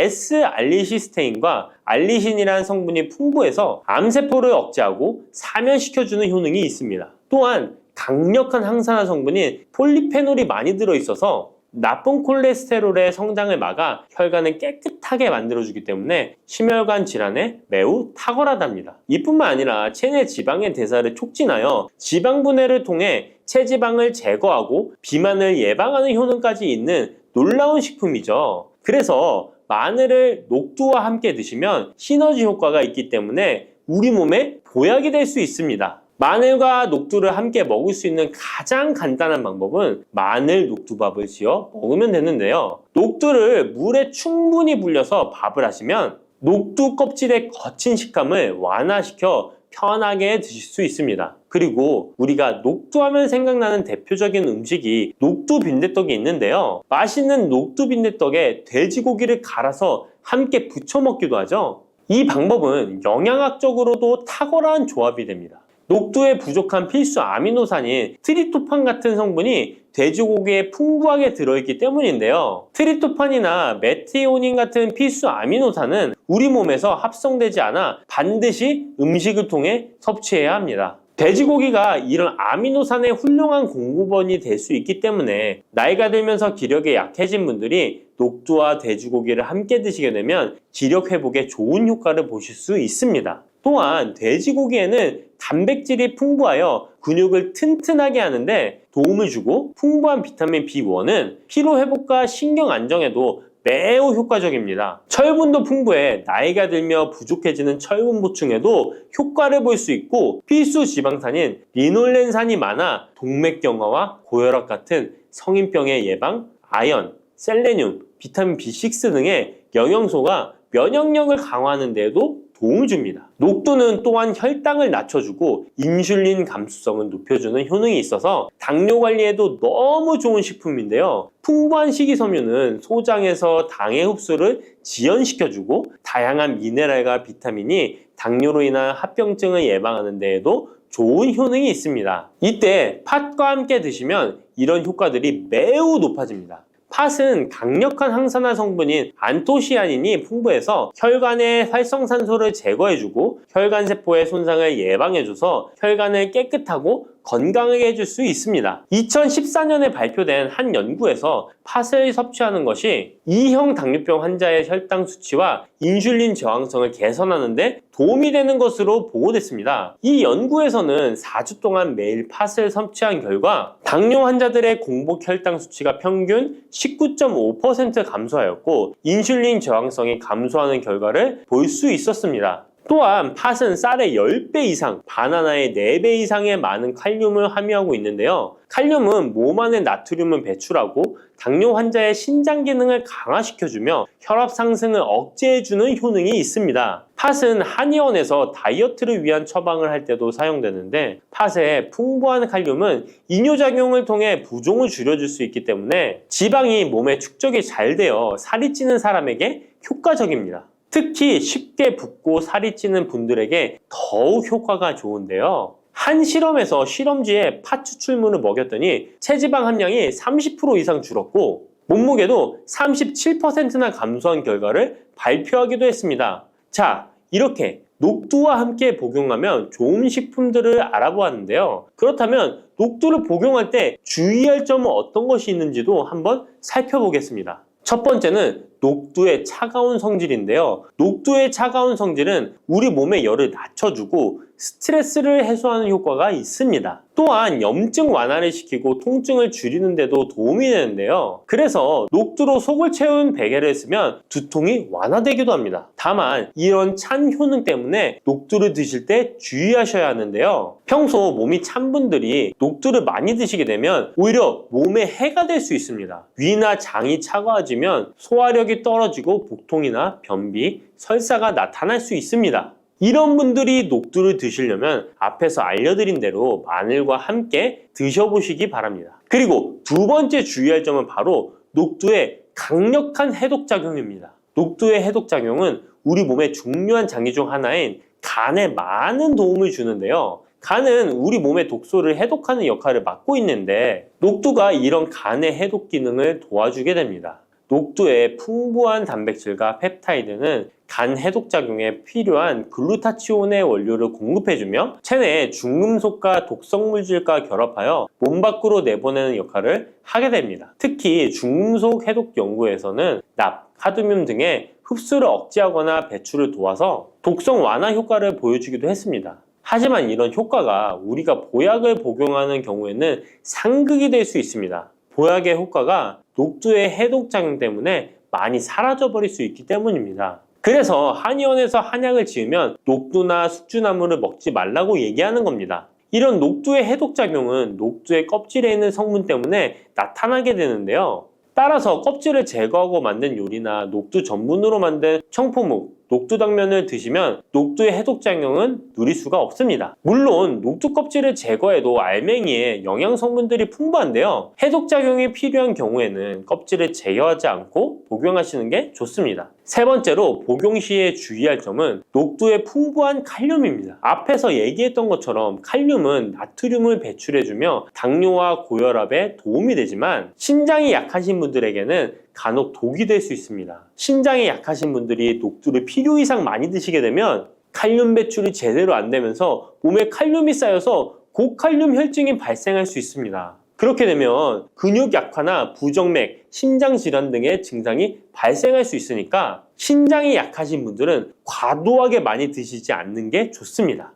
S알리시스테인과 알리신이라는 성분이 풍부해서 암세포를 억제하고 사면시켜주는 효능이 있습니다. 또한 강력한 항산화 성분인 폴리페놀이 많이 들어있어서 나쁜 콜레스테롤의 성장을 막아 혈관을 깨끗하게 만들어주기 때문에 심혈관 질환에 매우 탁월하답니다. 이뿐만 아니라 체내 지방의 대사를 촉진하여 지방 분해를 통해 체지방을 제거하고 비만을 예방하는 효능까지 있는 놀라운 식품이죠. 그래서 마늘을 녹두와 함께 드시면 시너지 효과가 있기 때문에 우리 몸에 보약이 될 수 있습니다. 마늘과 녹두를 함께 먹을 수 있는 가장 간단한 방법은 마늘 녹두밥을 지어 먹으면 되는데요. 녹두를 물에 충분히 불려서 밥을 하시면 녹두 껍질의 거친 식감을 완화시켜 편하게 드실 수 있습니다. 그리고 우리가 녹두하면 생각나는 대표적인 음식이 녹두 빈대떡이 있는데요. 맛있는 녹두 빈대떡에 돼지고기를 갈아서 함께 부쳐 먹기도 하죠. 이 방법은 영양학적으로도 탁월한 조합이 됩니다. 녹두에 부족한 필수 아미노산인 트립토판 같은 성분이 돼지고기에 풍부하게 들어있기 때문인데요. 트립토판이나 메티오닌 같은 필수 아미노산은 우리 몸에서 합성되지 않아 반드시 음식을 통해 섭취해야 합니다. 돼지고기가 이런 아미노산의 훌륭한 공급원이 될 수 있기 때문에 나이가 들면서 기력이 약해진 분들이 녹두와 돼지고기를 함께 드시게 되면 기력 회복에 좋은 효과를 보실 수 있습니다. 또한 돼지고기에는 단백질이 풍부하여 근육을 튼튼하게 하는데 도움을 주고 풍부한 비타민 B1은 피로 회복과 신경 안정에도 매우 효과적입니다. 철분도 풍부해 나이가 들며 부족해지는 철분 보충에도 효과를 볼 수 있고 필수 지방산인 리놀렌산이 많아 동맥경화와 고혈압 같은 성인병의 예방, 아연, 셀레늄, 비타민 B6 등의 영양소가 면역력을 강화하는 데에도 도움을 줍니다. 녹두는 또한 혈당을 낮춰주고 인슐린 감수성을 높여주는 효능이 있어서 당뇨 관리에도 너무 좋은 식품인데요. 풍부한 식이섬유는 소장에서 당의 흡수를 지연시켜주고 다양한 미네랄과 비타민이 당뇨로 인한 합병증을 예방하는 데에도 좋은 효능이 있습니다. 이때 팥과 함께 드시면 이런 효과들이 매우 높아집니다. 팥은 강력한 항산화 성분인 안토시아닌이 풍부해서 혈관의 활성산소를 제거해주고 혈관세포의 손상을 예방해줘서 혈관을 깨끗하고 건강하게 해줄 수 있습니다. 2014년에 발표된 한 연구에서 팥을 섭취하는 것이 2형 당뇨병 환자의 혈당 수치와 인슐린 저항성을 개선하는 데 도움이 되는 것으로 보고됐습니다. 이 연구에서는 4주 동안 매일 팥을 섭취한 결과 당뇨 환자들의 공복 혈당 수치가 평균 19.5% 감소하였고 인슐린 저항성이 감소하는 결과를 볼 수 있었습니다. 또한 팥은 쌀의 10배 이상, 바나나의 4배 이상의 많은 칼륨을 함유하고 있는데요. 칼륨은 몸 안에 나트륨을 배출하고 당뇨 환자의 신장 기능을 강화시켜주며 혈압 상승을 억제해주는 효능이 있습니다. 팥은 한의원에서 다이어트를 위한 처방을 할 때도 사용되는데 팥의 풍부한 칼륨은 이뇨작용을 통해 부종을 줄여줄 수 있기 때문에 지방이 몸에 축적이 잘 되어 살이 찌는 사람에게 효과적입니다. 특히 쉽게 붓고 살이 찌는 분들에게 더욱 효과가 좋은데요. 한 실험에서 실험쥐에 팥 추출물을 먹였더니 체지방 함량이 30% 이상 줄었고 몸무게도 37%나 감소한 결과를 발표하기도 했습니다. 자, 이렇게 녹두와 함께 복용하면 좋은 식품들을 알아보았는데요. 그렇다면 녹두를 복용할 때 주의할 점은 어떤 것이 있는지도 한번 살펴보겠습니다. 첫 번째는 녹두의 차가운 성질인데요. 녹두의 차가운 성질은 우리 몸의 열을 낮춰주고 스트레스를 해소하는 효과가 있습니다. 또한 염증 완화를 시키고 통증을 줄이는 데도 도움이 되는데요. 그래서 녹두로 속을 채운 베개를 쓰면 두통이 완화되기도 합니다. 다만 이런 찬 효능 때문에 녹두를 드실 때 주의하셔야 하는데요. 평소 몸이 찬 분들이 녹두를 많이 드시게 되면 오히려 몸에 해가 될 수 있습니다. 위나 장이 차가워지면 소화력이 떨어지고 복통이나 변비, 설사가 나타날 수 있습니다. 이런 분들이 녹두를 드시려면 앞에서 알려드린 대로 마늘과 함께 드셔보시기 바랍니다. 그리고 두 번째 주의할 점은 바로 녹두의 강력한 해독작용입니다. 녹두의 해독작용은 우리 몸의 중요한 장기 중 하나인 간에 많은 도움을 주는데요. 간은 우리 몸의 독소를 해독하는 역할을 맡고 있는데 녹두가 이런 간의 해독 기능을 도와주게 됩니다. 녹두의 풍부한 단백질과 펩타이드는 간 해독작용에 필요한 글루타치온의 원료를 공급해주며 체내의 중금속과 독성물질과 결합하여 몸 밖으로 내보내는 역할을 하게 됩니다. 특히 중금속 해독 연구에서는 납, 카드뮴 등의 흡수를 억제하거나 배출을 도와서 독성 완화 효과를 보여주기도 했습니다. 하지만 이런 효과가 우리가 보약을 복용하는 경우에는 상극이 될 수 있습니다. 보약의 효과가 녹두의 해독작용 때문에 많이 사라져버릴 수 있기 때문입니다. 그래서 한의원에서 한약을 지으면 녹두나 숙주나물을 먹지 말라고 얘기하는 겁니다. 이런 녹두의 해독작용은 녹두의 껍질에 있는 성분 때문에 나타나게 되는데요. 따라서 껍질을 제거하고 만든 요리나 녹두 전분으로 만든 청포묵, 녹두 당면을 드시면 녹두의 해독작용은 누릴 수가 없습니다. 물론 녹두 껍질을 제거해도 알맹이에 영양 성분들이 풍부한데요. 해독작용이 필요한 경우에는 껍질을 제거하지 않고 복용하시는 게 좋습니다. 세 번째로 복용 시에 주의할 점은 녹두의 풍부한 칼륨입니다. 앞에서 얘기했던 것처럼 칼륨은 나트륨을 배출해주며 당뇨와 고혈압에 도움이 되지만 신장이 약하신 분들에게는 간혹 독이 될 수 있습니다. 신장이 약하신 분들이 녹두를 필요 이상 많이 드시게 되면 칼륨 배출이 제대로 안 되면서 몸에 칼륨이 쌓여서 고칼륨 혈증이 발생할 수 있습니다. 그렇게 되면 근육 약화나 부정맥, 심장 질환 등의 증상이 발생할 수 있으니까 신장이 약하신 분들은 과도하게 많이 드시지 않는 게 좋습니다.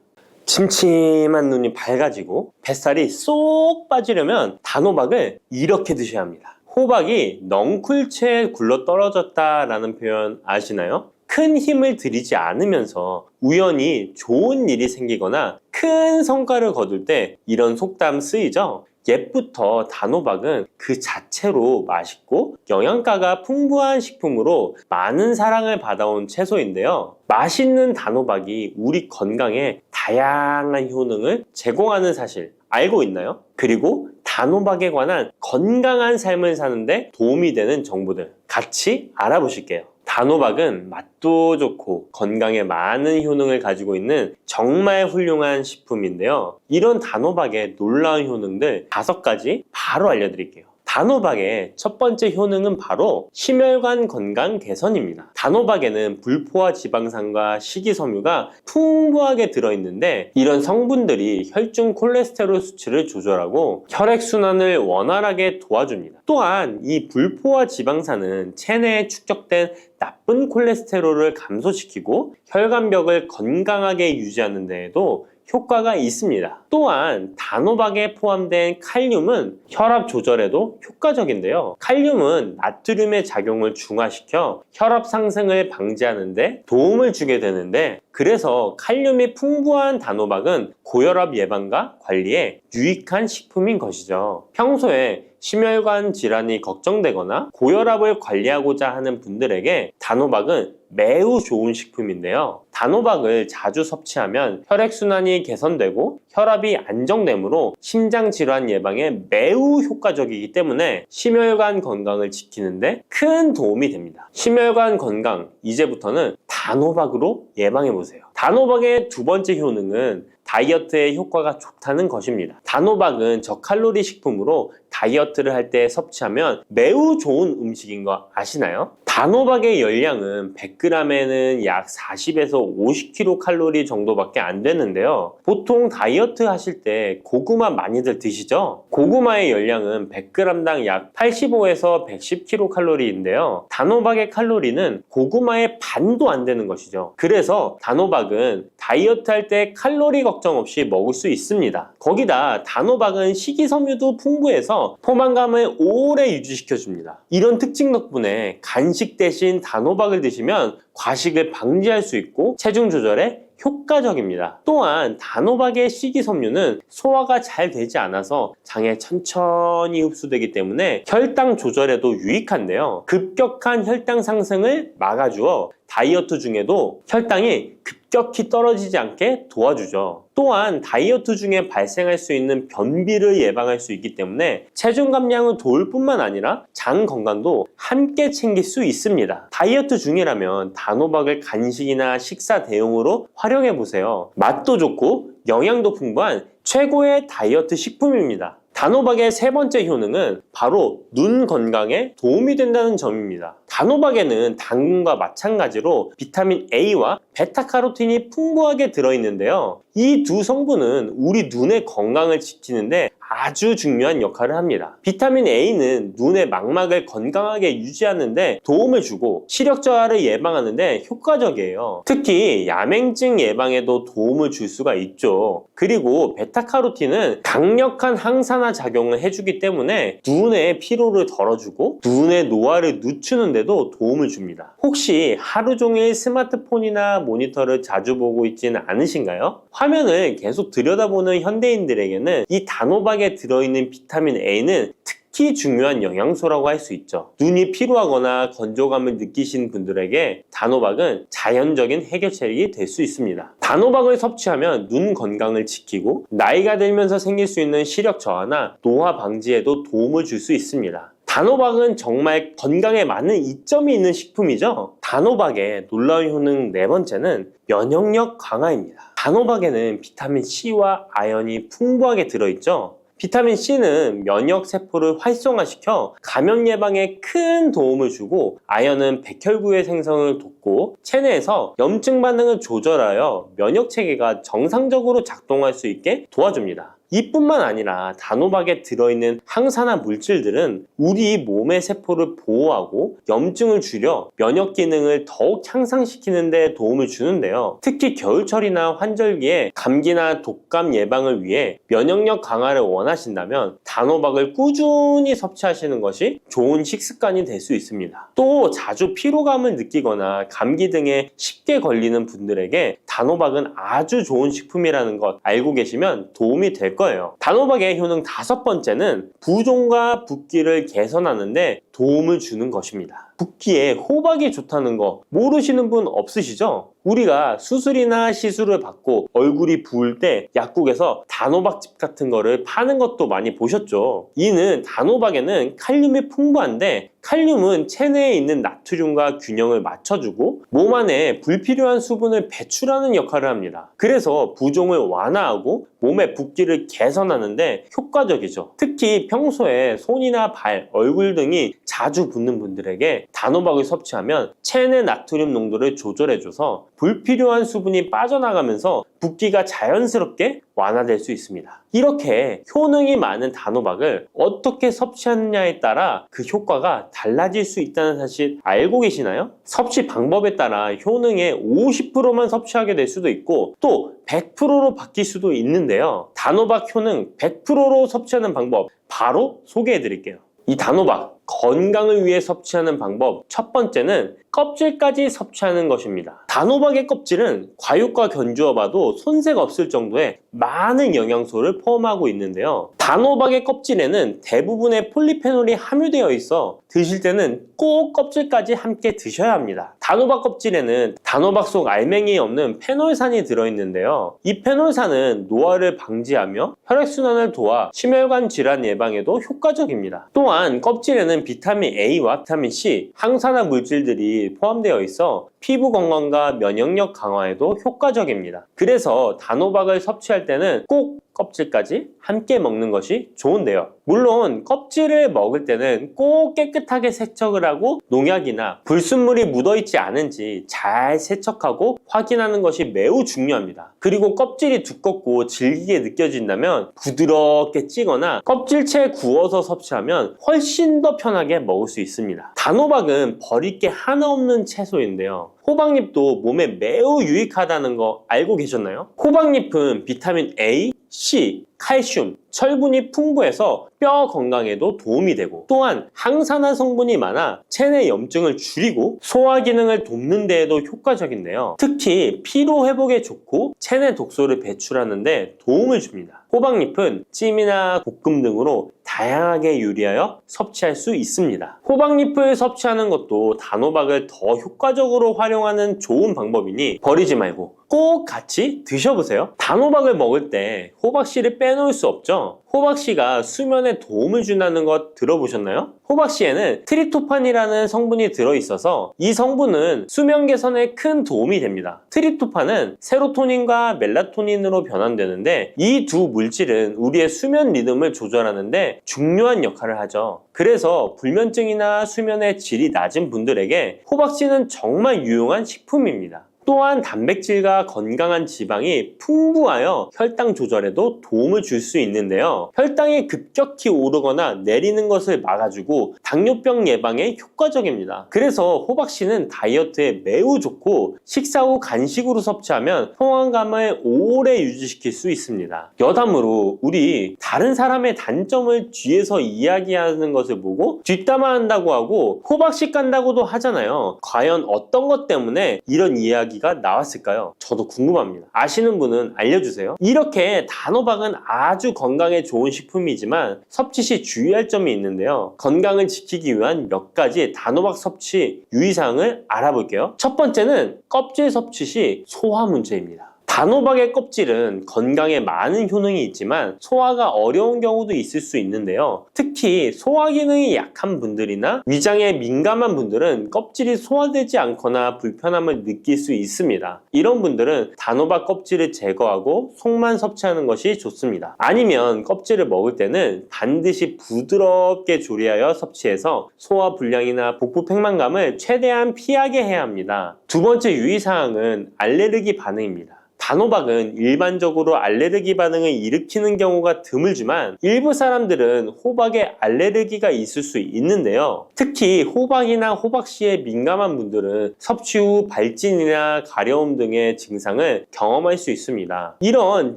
침침한 눈이 밝아지고 뱃살이 쏙 빠지려면 단호박을 이렇게 드셔야 합니다. 호박이 넝쿨채에 굴러 떨어졌다라는 표현 아시나요? 큰 힘을 들이지 않으면서 우연히 좋은 일이 생기거나 큰 성과를 거둘 때 이런 속담 쓰이죠? 옛부터 단호박은 그 자체로 맛있고 영양가가 풍부한 식품으로 많은 사랑을 받아온 채소인데요. 맛있는 단호박이 우리 건강에 다양한 효능을 제공하는 사실 알고 있나요? 그리고 단호박에 관한 건강한 삶을 사는데 도움이 되는 정보들 같이 알아보실게요. 단호박은 맛도 좋고 건강에 많은 효능을 가지고 있는 정말 훌륭한 식품인데요. 이런 단호박의 놀라운 효능들 5가지 바로 알려드릴게요. 단호박의 첫 번째 효능은 바로 심혈관 건강 개선입니다. 단호박에는 불포화 지방산과 식이섬유가 풍부하게 들어있는데 이런 성분들이 혈중 콜레스테롤 수치를 조절하고 혈액순환을 원활하게 도와줍니다. 또한 이 불포화 지방산은 체내에 축적된 나쁜 콜레스테롤을 감소시키고 혈관벽을 건강하게 유지하는 데에도 효과가 있습니다. 또한 단호박에 포함된 칼륨은 혈압 조절에도 효과적인데요. 칼륨은 나트륨의 작용을 중화시켜 혈압 상승을 방지하는 데 도움을 주게 되는데 그래서 칼륨이 풍부한 단호박은 고혈압 예방과 관리에 유익한 식품인 것이죠. 평소에 심혈관 질환이 걱정되거나 고혈압을 관리하고자 하는 분들에게 단호박은 매우 좋은 식품인데요. 단호박을 자주 섭취하면 혈액순환이 개선되고 혈압이 안정되므로 심장질환 예방에 매우 효과적이기 때문에 심혈관 건강을 지키는데 큰 도움이 됩니다. 심혈관 건강, 이제부터는 단호박으로 예방해보세요. 단호박의 두 번째 효능은 다이어트에 효과가 좋다는 것입니다. 단호박은 저칼로리 식품으로 다이어트를 할 때 섭취하면 매우 좋은 음식인 거 아시나요? 단호박의 열량은 100g에는 약 40에서 50kcal 정도밖에 안 되는데요. 보통 다이어트 하실 때 고구마 많이들 드시죠? 고구마의 열량은 100g당 약 85에서 110kcal인데요. 단호박의 칼로리는 고구마의 반도 안 되는 것이죠. 그래서 단호박은 다이어트 할 때 칼로리 걱정 없이 먹을 수 있습니다. 거기다 단호박은 식이섬유도 풍부해서 포만감을 오래 유지시켜줍니다. 이런 특징 덕분에 간식 대신 단호박을 드시면 과식을 방지할 수 있고 체중 조절에 효과적입니다. 또한 단호박의 식이섬유는 소화가 잘 되지 않아서 장에 천천히 흡수되기 때문에 혈당 조절에도 유익한데요. 급격한 혈당 상승을 막아주어 다이어트 중에도 혈당이 급격히 떨어지지 않게 도와주죠. 또한 다이어트 중에 발생할 수 있는 변비를 예방할 수 있기 때문에 체중 감량을 도울 뿐만 아니라 장 건강도 함께 챙길 수 있습니다. 다이어트 중이라면 단호박을 간식이나 식사 대용으로 활용해 보세요. 맛도 좋고 영양도 풍부한 최고의 다이어트 식품입니다. 단호박의 세 번째 효능은 바로 눈 건강에 도움이 된다는 점입니다. 단호박에는 당근과 마찬가지로 비타민 A와 베타카로틴이 풍부하게 들어있는데요. 이 두 성분은 우리 눈의 건강을 지키는데 아주 중요한 역할을 합니다. 비타민 A는 눈의 망막을 건강하게 유지하는데 도움을 주고 시력 저하를 예방하는데 효과적이에요. 특히 야맹증 예방에도 도움을 줄 수가 있죠. 그리고 베타카로틴은 강력한 항산화 작용을 해주기 때문에 눈의 피로를 덜어주고 눈의 노화를 늦추는데도 도움을 줍니다. 혹시 하루 종일 스마트폰이나 모니터를 자주 보고 있지는 않으신가요? 화면을 계속 들여다보는 현대인들에게는 이 단호박에 들어있는 비타민 A는 특히 중요한 영양소라고 할 수 있죠. 눈이 피로하거나 건조감을 느끼시는 분들에게 단호박은 자연적인 해결책이 될 수 있습니다. 단호박을 섭취하면 눈 건강을 지키고 나이가 들면서 생길 수 있는 시력 저하나 노화 방지에도 도움을 줄 수 있습니다. 단호박은 정말 건강에 많은 이점이 있는 식품이죠. 단호박의 놀라운 효능 네 번째는 면역력 강화입니다. 단호박에는 비타민 C와 아연이 풍부하게 들어있죠. 비타민 C는 면역 세포를 활성화시켜 감염 예방에 큰 도움을 주고 아연은 백혈구의 생성을 돕고 체내에서 염증 반응을 조절하여 면역 체계가 정상적으로 작동할 수 있게 도와줍니다. 이뿐만 아니라 단호박에 들어있는 항산화 물질들은 우리 몸의 세포를 보호하고 염증을 줄여 면역 기능을 더욱 향상시키는 데 도움을 주는데요. 특히 겨울철이나 환절기에 감기나 독감 예방을 위해 면역력 강화를 원하신다면 단호박을 꾸준히 섭취하시는 것이 좋은 식습관이 될 수 있습니다. 또 자주 피로감을 느끼거나 감기 등에 쉽게 걸리는 분들에게 단호박은 아주 좋은 식품이라는 것 알고 계시면 도움이 될 거예요. 단호박의 효능 다섯 번째는 부종과 붓기를 개선하는데 도움을 주는 것입니다. 붓기에 호박이 좋다는 거 모르시는 분 없으시죠? 우리가 수술이나 시술을 받고 얼굴이 부을 때 약국에서 단호박즙 같은 거를 파는 것도 많이 보셨죠? 이는 단호박에는 칼륨이 풍부한데 칼륨은 체내에 있는 나트륨과 균형을 맞춰주고 몸 안에 불필요한 수분을 배출하는 역할을 합니다. 그래서 부종을 완화하고 몸의 붓기를 개선하는데 효과적이죠. 특히 평소에 손이나 발, 얼굴 등이 자주 붓는 분들에게 단호박을 섭취하면 체내 나트륨 농도를 조절해줘서 불필요한 수분이 빠져나가면서 붓기가 자연스럽게 완화될 수 있습니다. 이렇게 효능이 많은 단호박을 어떻게 섭취하느냐에 따라 그 효과가 달라질 수 있다는 사실 알고 계시나요? 섭취 방법에 따라 효능의 50%만 섭취하게 될 수도 있고 또 100%로 바뀔 수도 있는데요. 단호박 효능 100%로 섭취하는 방법 바로 소개해 드릴게요. 이 단호박 건강을 위해 섭취하는 방법 첫 번째는 껍질까지 섭취하는 것입니다. 단호박의 껍질은 과육과 견주어 봐도 손색 없을 정도의 많은 영양소를 포함하고 있는데요. 단호박의 껍질에는 대부분의 폴리페놀이 함유되어 있어 드실 때는 꼭 껍질까지 함께 드셔야 합니다. 단호박 껍질에는 단호박 속 알맹이에 없는 페놀산이 들어있는데요. 이 페놀산은 노화를 방지하며 혈액순환을 도와 심혈관 질환 예방에도 효과적입니다. 또한 껍질에는 비타민 A와 비타민 C, 항산화 물질들이 포함되어 있어 피부 건강과 면역력 강화에도 효과적입니다. 그래서 단호박을 섭취할 때는 꼭 껍질까지 함께 먹는 것이 좋은데요. 물론 껍질을 먹을 때는 꼭 깨끗하게 세척을 하고 농약이나 불순물이 묻어있지 않은지 잘 세척하고 확인하는 것이 매우 중요합니다. 그리고 껍질이 두껍고 질기게 느껴진다면 부드럽게 찌거나 껍질째 구워서 섭취하면 훨씬 더 편하게 먹을 수 있습니다. 단호박은 버릴 게 하나 없는 채소인데요. 호박잎도 몸에 매우 유익하다는 거 알고 계셨나요? 호박잎은 비타민 A, C, 칼슘, 철분이 풍부해서 뼈 건강에도 도움이 되고 또한 항산화 성분이 많아 체내 염증을 줄이고 소화 기능을 돕는 데에도 효과적인데요. 특히 피로 회복에 좋고 체내 독소를 배출하는 데 도움을 줍니다. 호박잎은 찜이나 볶음 등으로 다양하게 요리하여 섭취할 수 있습니다. 호박잎을 섭취하는 것도 단호박을 더 효과적으로 활용하는 좋은 방법이니 버리지 말고 꼭 같이 드셔보세요. 단호박을 먹을 때 호박씨를 빼놓을 수 없죠. 호박씨가 수면에 도움을 준다는 것 들어보셨나요? 호박씨에는 트립토판이라는 성분이 들어있어서 이 성분은 수면 개선에 큰 도움이 됩니다. 트립토판은 세로토닌과 멜라토닌으로 변환되는데 이 두 물질은 우리의 수면 리듬을 조절하는데 중요한 역할을 하죠. 그래서 불면증이나 수면의 질이 낮은 분들에게 호박씨는 정말 유용한 식품입니다. 또한 단백질과 건강한 지방이 풍부하여 혈당 조절에도 도움을 줄 수 있는데요. 혈당이 급격히 오르거나 내리는 것을 막아주고 당뇨병 예방에 효과적입니다. 그래서 호박씨는 다이어트에 매우 좋고 식사 후 간식으로 섭취하면 포만감을 오래 유지시킬 수 있습니다. 여담으로 우리 다른 사람의 단점을 뒤에서 이야기하는 것을 보고 뒷담화한다고 하고 호박씨 깐다고도 하잖아요. 과연 어떤 것 때문에 이런 이야기가 나왔을까요? 저도 궁금합니다. 아시는 분은 알려주세요. 이렇게 단호박은 아주 건강에 좋은 식품이지만 섭취 시 주의할 점이 있는데요. 건강을 지키기 위한 몇 가지 단호박 섭취 유의사항을 알아볼게요. 첫 번째는 껍질 섭취 시 소화 문제입니다. 단호박의 껍질은 건강에 많은 효능이 있지만 소화가 어려운 경우도 있을 수 있는데요. 특히 소화 기능이 약한 분들이나 위장에 민감한 분들은 껍질이 소화되지 않거나 불편함을 느낄 수 있습니다. 이런 분들은 단호박 껍질을 제거하고 속만 섭취하는 것이 좋습니다. 아니면 껍질을 먹을 때는 반드시 부드럽게 조리하여 섭취해서 소화 불량이나 복부 팽만감을 최대한 피하게 해야 합니다. 두 번째 유의사항은 알레르기 반응입니다. 단호박은 일반적으로 알레르기 반응을 일으키는 경우가 드물지만 일부 사람들은 호박에 알레르기가 있을 수 있는데요. 특히 호박이나 호박씨에 민감한 분들은 섭취 후 발진이나 가려움 등의 증상을 경험할 수 있습니다. 이런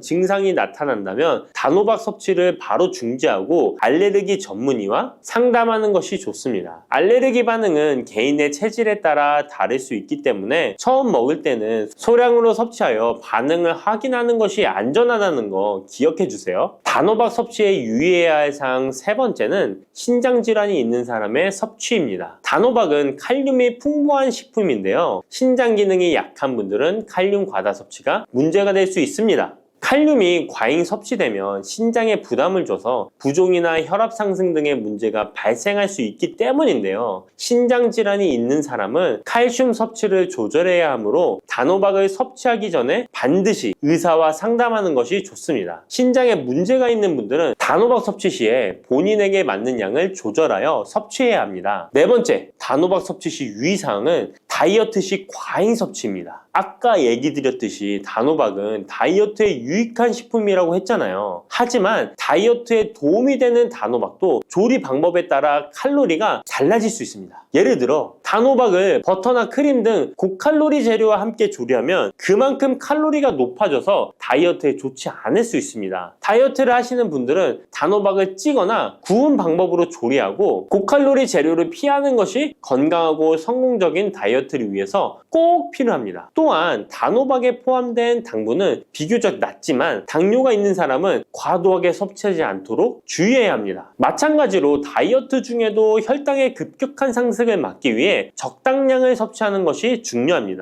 증상이 나타난다면 단호박 섭취를 바로 중지하고 알레르기 전문의와 상담하는 것이 좋습니다. 알레르기 반응은 개인의 체질에 따라 다를 수 있기 때문에 처음 먹을 때는 소량으로 섭취하여 반응을 확인하는 것이 안전하다는 거 기억해 주세요. 단호박 섭취에 유의해야 할 사항 세 번째는 신장질환이 있는 사람의 섭취입니다. 단호박은 칼륨이 풍부한 식품인데요. 신장 기능이 약한 분들은 칼륨 과다 섭취가 문제가 될 수 있습니다. 칼륨이 과잉 섭취되면 신장에 부담을 줘서 부종이나 혈압 상승 등의 문제가 발생할 수 있기 때문인데요. 신장 질환이 있는 사람은 칼슘 섭취를 조절해야 하므로 단호박을 섭취하기 전에 반드시 의사와 상담하는 것이 좋습니다. 신장에 문제가 있는 분들은 단호박 섭취 시에 본인에게 맞는 양을 조절하여 섭취해야 합니다. 네 번째, 단호박 섭취 시 유의사항은 다이어트 시 과잉 섭취입니다. 아까 얘기 드렸듯이 단호박은 다이어트에 유익한 식품이라고 했잖아요. 하지만 다이어트에 도움이 되는 단호박도 조리 방법에 따라 칼로리가 달라질 수 있습니다. 예를 들어 단호박을 버터나 크림 등 고칼로리 재료와 함께 조리하면 그만큼 칼로리가 높아져서 다이어트에 좋지 않을 수 있습니다. 다이어트를 하시는 분들은 단호박을 찌거나 구운 방법으로 조리하고 고칼로리 재료를 피하는 것이 건강하고 성공적인 다이어트를 위해서 꼭 필요합니다. 또한 단호박에 포함된 당분은 비교적 낮지만 당뇨가 있는 사람은 과도하게 섭취하지 않도록 주의해야 합니다. 마찬가지로 다이어트 중에도 혈당의 급격한 상승을 막기 위해 적당량을 섭취하는 것이 중요합니다.